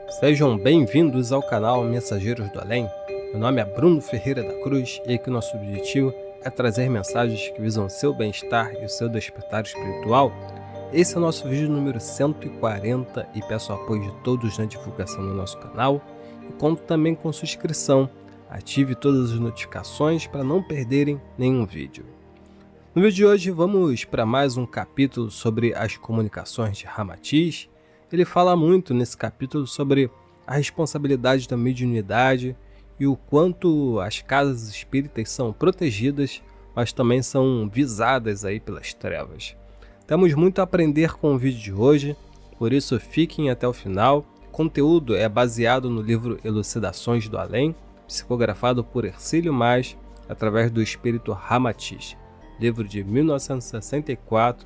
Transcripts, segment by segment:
Sejam bem-vindos ao canal Mensageiros do Além. Meu nome é Bruno Ferreira da Cruz e aqui nosso objetivo é trazer mensagens que visam o seu bem-estar e o seu despertar espiritual. Esse é o nosso vídeo número 140 e peço o apoio de todos na divulgação do nosso canal e conto também com sua inscrição. Ative todas as notificações para não perderem nenhum vídeo. No vídeo de hoje vamos para mais um capítulo sobre as comunicações de Ramatiz. Ele fala muito nesse capítulo sobre a responsabilidade da mediunidade e o quanto as casas espíritas são protegidas, mas também são visadas aí pelas trevas. Temos muito a aprender com o vídeo de hoje, por isso fiquem até o final. O conteúdo é baseado no livro Elucidações do Além, psicografado por Hercílio Mas, através do espírito Ramatiz, livro de 1964,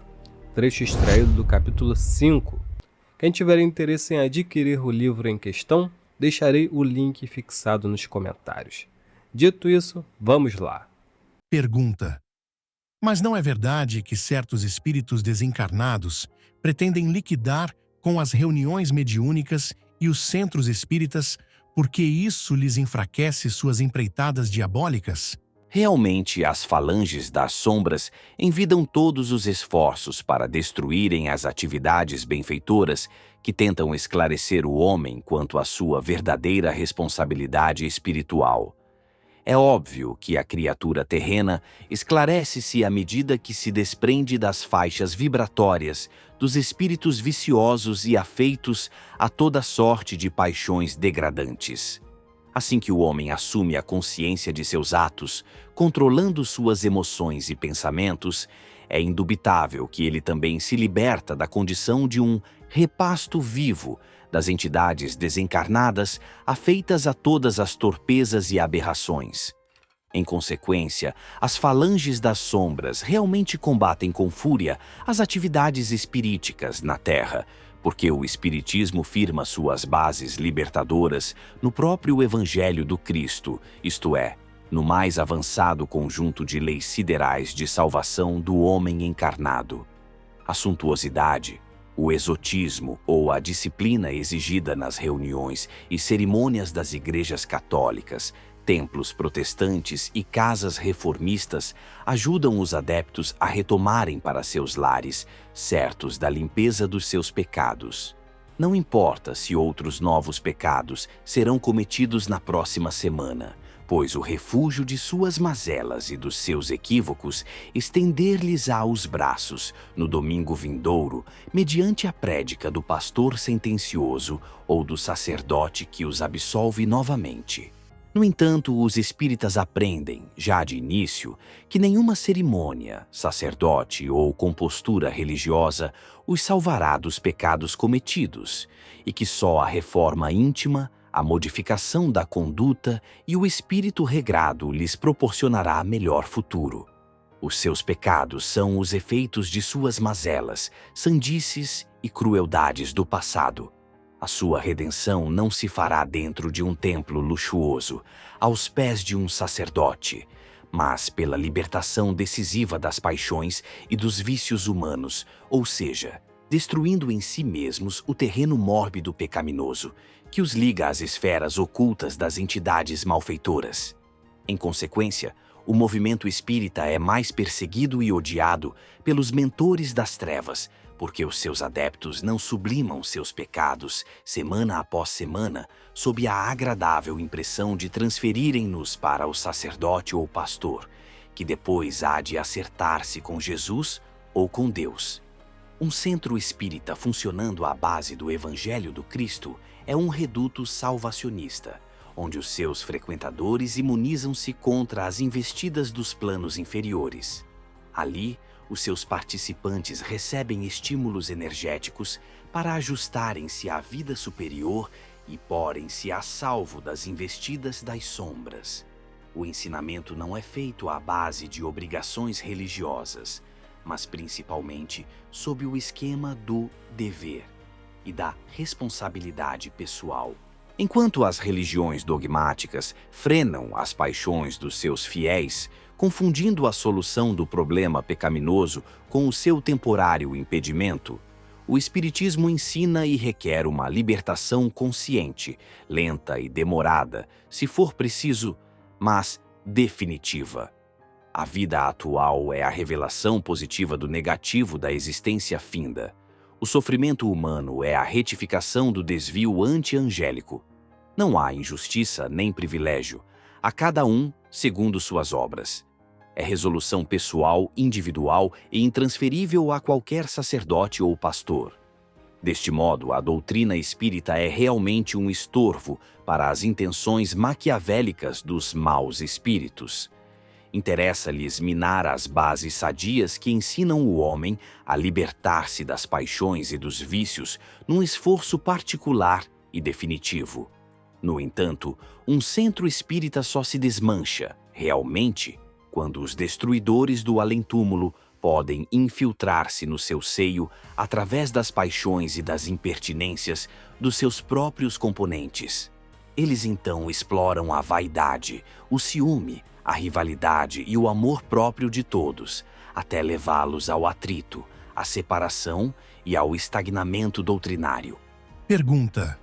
trecho extraído do capítulo 5. Quem tiver interesse em adquirir o livro em questão, deixarei o link fixado nos comentários. Dito isso, vamos lá. Pergunta: mas não é verdade que certos espíritos desencarnados pretendem liquidar com as reuniões mediúnicas e os centros espíritas porque isso lhes enfraquece suas empreitadas diabólicas? Realmente, as falanges das sombras envidam todos os esforços para destruírem as atividades benfeitoras que tentam esclarecer o homem quanto à sua verdadeira responsabilidade espiritual. É óbvio que a criatura terrena esclarece-se à medida que se desprende das faixas vibratórias dos espíritos viciosos e afeitos a toda sorte de paixões degradantes. Assim que o homem assume a consciência de seus atos, controlando suas emoções e pensamentos, é indubitável que ele também se liberta da condição de um repasto vivo das entidades desencarnadas afeitas a todas as torpezas e aberrações. Em consequência, as falanges das sombras realmente combatem com fúria as atividades espiríticas na Terra, porque o Espiritismo firma suas bases libertadoras no próprio Evangelho do Cristo, isto é, no mais avançado conjunto de leis siderais de salvação do homem encarnado. A suntuosidade, o exotismo ou a disciplina exigida nas reuniões e cerimônias das igrejas católicas, templos protestantes e casas reformistas ajudam os adeptos a retomarem para seus lares, certos da limpeza dos seus pecados. Não importa se outros novos pecados serão cometidos na próxima semana, pois o refúgio de suas mazelas e dos seus equívocos estender-lhes-á os braços no domingo vindouro, mediante a prédica do pastor sentencioso ou do sacerdote que os absolve novamente. No entanto, os espíritas aprendem, já de início, que nenhuma cerimônia, sacerdote ou compostura religiosa os salvará dos pecados cometidos, e que só a reforma íntima, a modificação da conduta e o espírito regrado lhes proporcionará melhor futuro. Os seus pecados são os efeitos de suas mazelas, sandices e crueldades do passado. A sua redenção não se fará dentro de um templo luxuoso, aos pés de um sacerdote, mas pela libertação decisiva das paixões e dos vícios humanos, ou seja, destruindo em si mesmos o terreno mórbido pecaminoso, que os liga às esferas ocultas das entidades malfeitoras. Em consequência, o movimento espírita é mais perseguido e odiado pelos mentores das trevas, porque os seus adeptos não sublimam seus pecados, semana após semana, sob a agradável impressão de transferirem-nos para o sacerdote ou pastor, que depois há de acertar-se com Jesus ou com Deus. Um centro espírita funcionando à base do Evangelho do Cristo é um reduto salvacionista, onde os seus frequentadores imunizam-se contra as investidas dos planos inferiores. Ali, os seus participantes recebem estímulos energéticos para ajustarem-se à vida superior e porem-se a salvo das investidas das sombras. O ensinamento não é feito à base de obrigações religiosas, mas principalmente sob o esquema do dever e da responsabilidade pessoal. Enquanto as religiões dogmáticas frenam as paixões dos seus fiéis, confundindo a solução do problema pecaminoso com o seu temporário impedimento, O Espiritismo ensina e requer uma libertação consciente, lenta e demorada, se for preciso, mas definitiva. A vida atual é a revelação positiva do negativo da existência finda. O sofrimento humano é a retificação do desvio anti-angélico. Não há injustiça nem privilégio, a cada um segundo suas obras. É resolução pessoal, individual e intransferível a qualquer sacerdote ou pastor. Deste modo, a doutrina espírita é realmente um estorvo para as intenções maquiavélicas dos maus espíritos. Interessa-lhes minar as bases sadias que ensinam o homem a libertar-se das paixões e dos vícios num esforço particular e definitivo. No entanto, um centro espírita só se desmancha, realmente, quando os destruidores do além-túmulo podem infiltrar-se no seu seio através das paixões e das impertinências dos seus próprios componentes. Eles então exploram a vaidade, o ciúme, a rivalidade e o amor próprio de todos, até levá-los ao atrito, à separação e ao estagnamento doutrinário. Pergunta: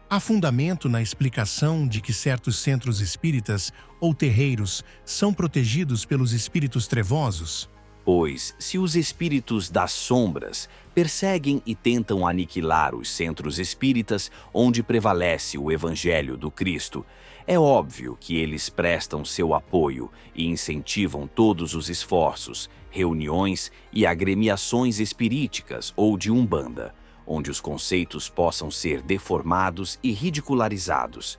há fundamento na explicação de que certos centros espíritas ou terreiros são protegidos pelos espíritos trevosos? Pois, se os espíritos das sombras perseguem e tentam aniquilar os centros espíritas onde prevalece o Evangelho do Cristo, é óbvio que eles prestam seu apoio e incentivam todos os esforços, reuniões e agremiações espiríticas ou de umbanda, onde os conceitos possam ser deformados e ridicularizados.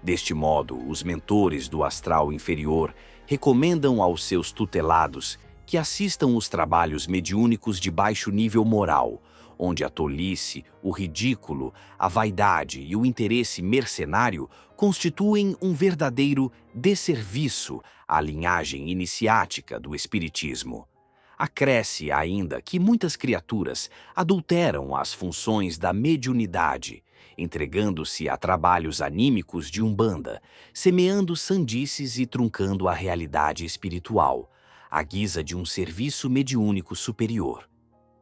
Deste modo, os mentores do astral inferior recomendam aos seus tutelados que assistam os trabalhos mediúnicos de baixo nível moral, onde a tolice, o ridículo, a vaidade e o interesse mercenário constituem um verdadeiro desserviço à linhagem iniciática do espiritismo. Acresce ainda que muitas criaturas adulteram as funções da mediunidade, entregando-se a trabalhos anímicos de umbanda, semeando sandices e truncando a realidade espiritual, à guisa de um serviço mediúnico superior.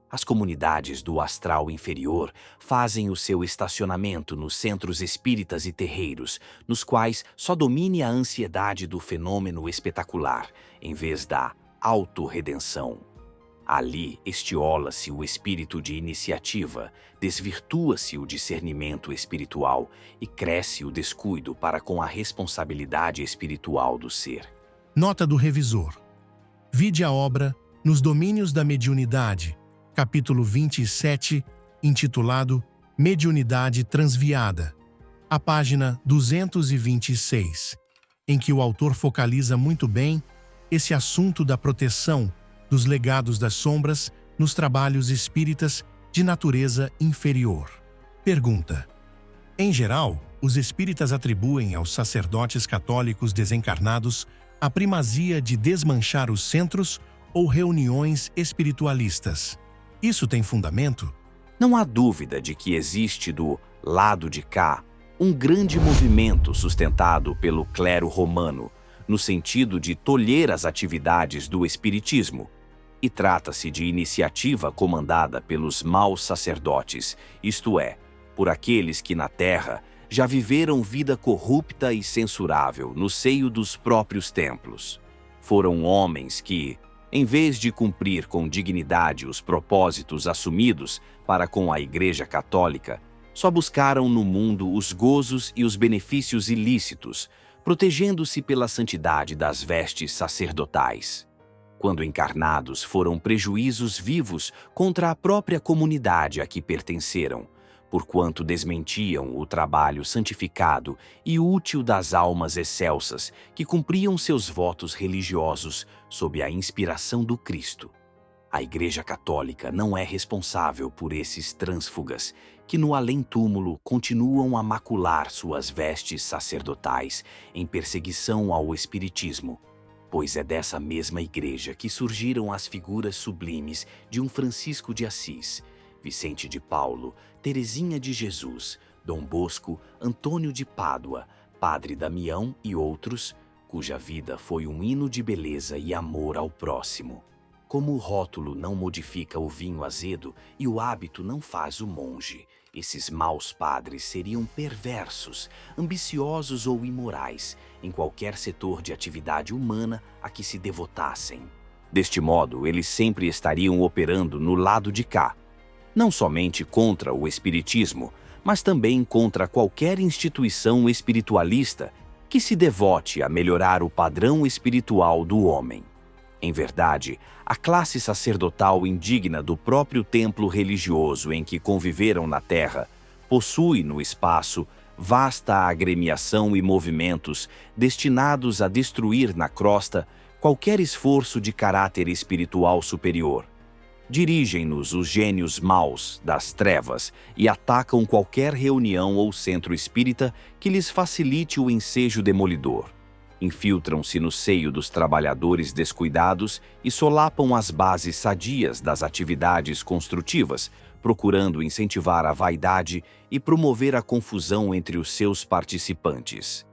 As comunidades do astral inferior fazem o seu estacionamento nos centros espíritas e terreiros, nos quais só domine a ansiedade do fenômeno espetacular, em vez da autorredenção. Ali estiola-se o espírito de iniciativa, desvirtua-se o discernimento espiritual e cresce o descuido para com a responsabilidade espiritual do ser. Nota do revisor. Vide a obra Nos Domínios da Mediunidade, capítulo 27, intitulado Mediunidade Transviada, a página 226, em que o autor focaliza muito bem esse assunto da proteção dos legados das sombras nos trabalhos espíritas de natureza inferior. Pergunta: em geral, os espíritas atribuem aos sacerdotes católicos desencarnados a primazia de desmanchar os centros ou reuniões espiritualistas. Isso tem fundamento? Não há dúvida de que existe do lado de cá um grande movimento sustentado pelo clero romano, no sentido de tolher as atividades do espiritismo. E trata-se de iniciativa comandada pelos maus sacerdotes, isto é, por aqueles que na terra já viveram vida corrupta e censurável no seio dos próprios templos. Foram homens que, em vez de cumprir com dignidade os propósitos assumidos para com a Igreja Católica, só buscaram no mundo os gozos e os benefícios ilícitos, protegendo-se pela santidade das vestes sacerdotais. Quando encarnados, foram prejuízos vivos contra a própria comunidade a que pertenceram, porquanto desmentiam o trabalho santificado e útil das almas excelsas que cumpriam seus votos religiosos sob a inspiração do Cristo. A Igreja Católica não é responsável por esses trânsfugas que no além-túmulo continuam a macular suas vestes sacerdotais em perseguição ao espiritismo, pois é dessa mesma Igreja que surgiram as figuras sublimes de um Francisco de Assis, Vicente de Paulo, Teresinha de Jesus, Dom Bosco, Antônio de Pádua, Padre Damião e outros, cuja vida foi um hino de beleza e amor ao próximo. Como o rótulo não modifica o vinho azedo e o hábito não faz o monge, esses maus padres seriam perversos, ambiciosos ou imorais em qualquer setor de atividade humana a que se devotassem. Deste modo, eles sempre estariam operando no lado de cá, não somente contra o espiritismo, mas também contra qualquer instituição espiritualista que se devote a melhorar o padrão espiritual do homem. Em verdade, a classe sacerdotal indigna do próprio templo religioso em que conviveram na Terra possui no espaço vasta agremiação e movimentos destinados a destruir na crosta qualquer esforço de caráter espiritual superior. Dirigem-nos os gênios maus das trevas e atacam qualquer reunião ou centro espírita que lhes facilite o ensejo demolidor. Infiltram-se no seio dos trabalhadores descuidados e solapam as bases sadias das atividades construtivas, procurando incentivar a vaidade e promover a confusão entre os seus participantes.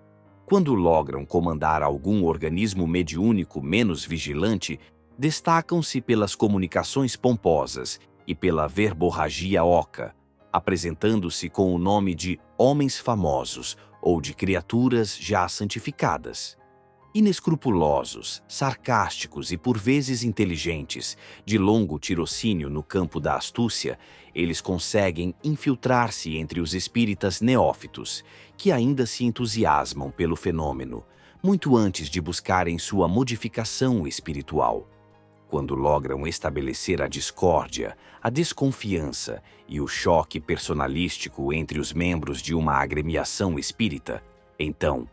Quando logram comandar algum organismo mediúnico menos vigilante, destacam-se pelas comunicações pomposas e pela verborragia oca, apresentando-se com o nome de homens famosos ou de criaturas já santificadas. Inescrupulosos, sarcásticos e por vezes inteligentes, de longo tirocínio no campo da astúcia, eles conseguem infiltrar-se entre os espíritas neófitos, que ainda se entusiasmam pelo fenômeno, muito antes de buscarem sua modificação espiritual. Quando logram estabelecer a discórdia, a desconfiança e o choque personalístico entre os membros de uma agremiação espírita, então,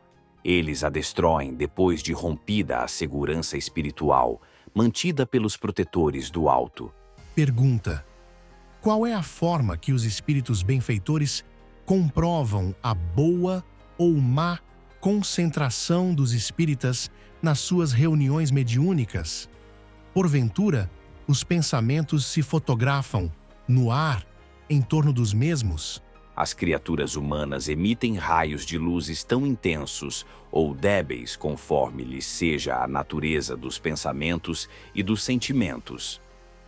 eles a destroem depois de rompida a segurança espiritual, mantida pelos protetores do alto. Pergunta: qual é a forma que os espíritos benfeitores comprovam a boa ou má concentração dos espíritas nas suas reuniões mediúnicas? Porventura, os pensamentos se fotografam no ar em torno dos mesmos? As criaturas humanas emitem raios de luzes tão intensos ou débeis conforme lhes seja a natureza dos pensamentos e dos sentimentos.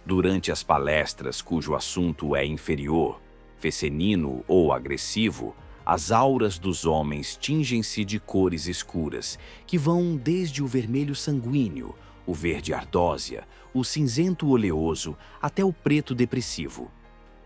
Durante as palestras cujo assunto é inferior, fecenino ou agressivo, as auras dos homens tingem-se de cores escuras, que vão desde o vermelho sanguíneo, o verde ardósia, o cinzento oleoso até o preto depressivo.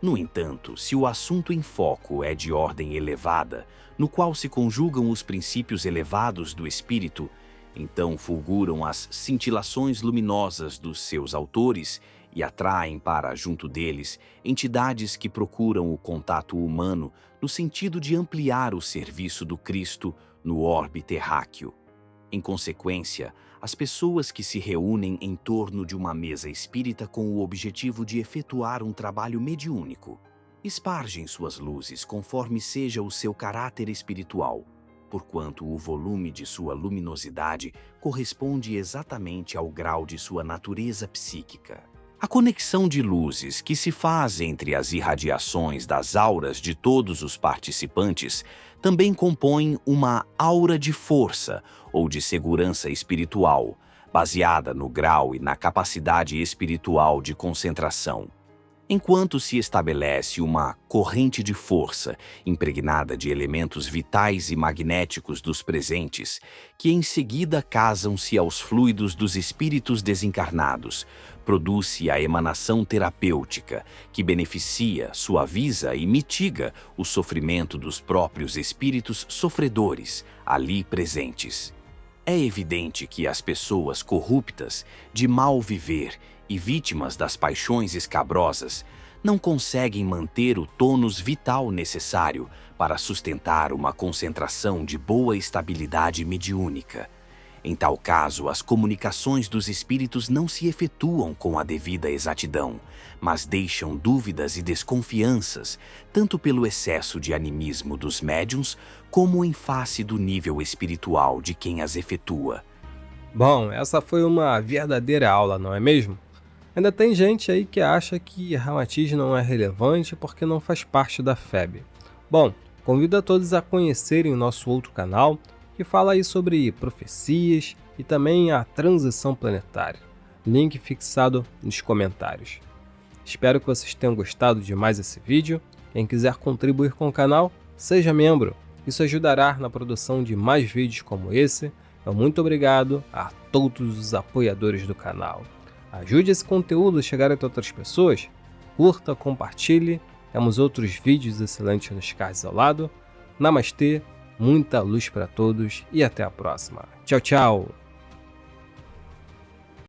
No entanto, se o assunto em foco é de ordem elevada, no qual se conjugam os princípios elevados do espírito, então fulguram as cintilações luminosas dos seus autores e atraem para junto deles entidades que procuram o contato humano no sentido de ampliar o serviço do Cristo no orbe terráqueo. Em consequência, as pessoas que se reúnem em torno de uma mesa espírita com o objetivo de efetuar um trabalho mediúnico espargem suas luzes conforme seja o seu caráter espiritual, porquanto o volume de sua luminosidade corresponde exatamente ao grau de sua natureza psíquica. A conexão de luzes que se faz entre as irradiações das auras de todos os participantes também compõe uma aura de força ou de segurança espiritual, baseada no grau e na capacidade espiritual de concentração. Enquanto se estabelece uma corrente de força impregnada de elementos vitais e magnéticos dos presentes, que em seguida casam-se aos fluidos dos espíritos desencarnados, produz-se a emanação terapêutica, que beneficia, suaviza e mitiga o sofrimento dos próprios espíritos sofredores ali presentes. É evidente que as pessoas corruptas, de mal viver e vítimas das paixões escabrosas, não conseguem manter o tônus vital necessário para sustentar uma concentração de boa estabilidade mediúnica. Em tal caso, as comunicações dos espíritos não se efetuam com a devida exatidão, mas deixam dúvidas e desconfianças, tanto pelo excesso de animismo dos médiuns, como em face do nível espiritual de quem as efetua. Bom, essa foi uma verdadeira aula, não é mesmo? Ainda tem gente aí que acha que Ramatiz não é relevante porque não faz parte da FEB. Bom, convido a todos a conhecerem o nosso outro canal, que fala aí sobre profecias e também a transição planetária. link fixado nos comentários. Espero que vocês tenham gostado de mais esse vídeo. Quem quiser contribuir com o canal, seja membro. Isso ajudará na produção de mais vídeos como esse. Então, muito obrigado a todos os apoiadores do canal. Ajude esse conteúdo a chegar até outras pessoas. Curta, compartilhe. Temos outros vídeos excelentes nos cards ao lado. Namastê, muita luz para todos e até a próxima. Tchau, tchau!